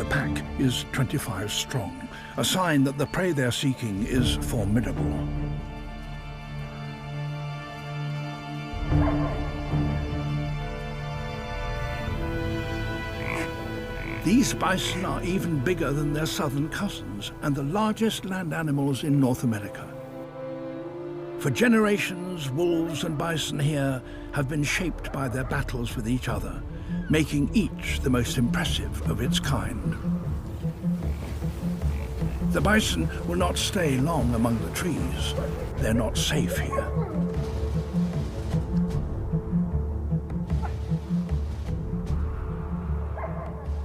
pack is 25 strong, a sign that the prey they're seeking is formidable. These bison are even bigger than their southern cousins and the largest land animals in North America. For generations, wolves and bison here have been shaped by their battles with each other, making each the most impressive of its kind. The bison will not stay long among the trees. They're not safe here.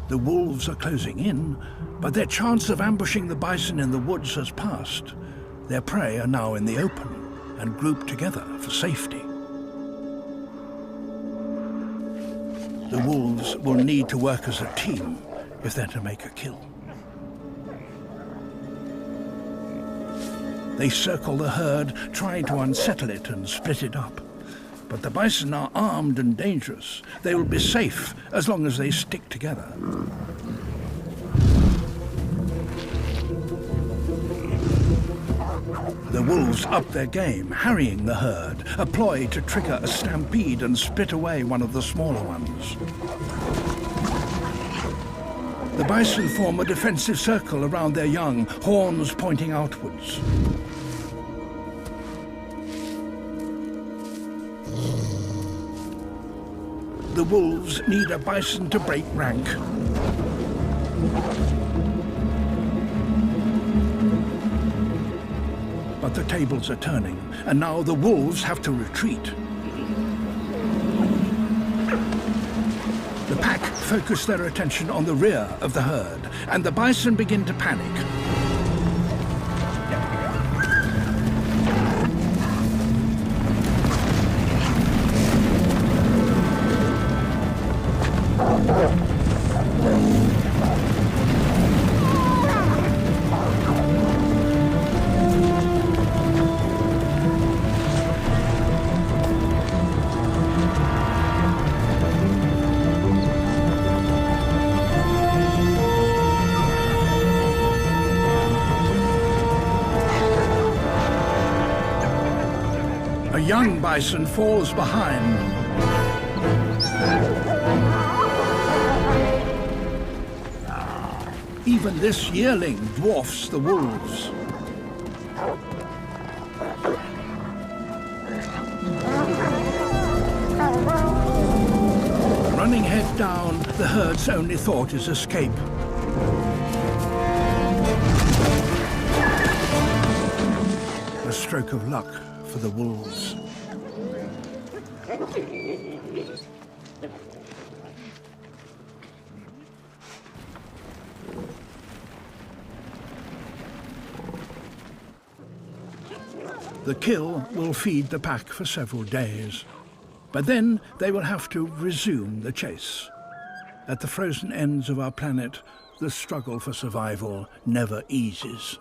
The wolves are closing in, but their chance of ambushing the bison in the woods has passed. Their prey are now in the open and grouped together for safety. The wolves will need to work as a team if they're to make a kill. They circle the herd, trying to unsettle it and split it up. But the bison are armed and dangerous. They will be safe as long as they stick together. The wolves up their game, harrying the herd, a ploy to trigger a stampede and split away one of the smaller ones. The bison form a defensive circle around their young, horns pointing outwards. The wolves need a bison to break rank. But the tables are turning, and now the wolves have to retreat. The pack focus their attention on the rear of the herd, and the bison begin to panic. A young bison falls behind. Even this yearling dwarfs the wolves. Running head down, the herd's only thought is escape. A stroke of luck for the wolves. The kill will feed the pack for several days, but then they will have to resume the chase. At the frozen ends of our planet, the struggle for survival never eases.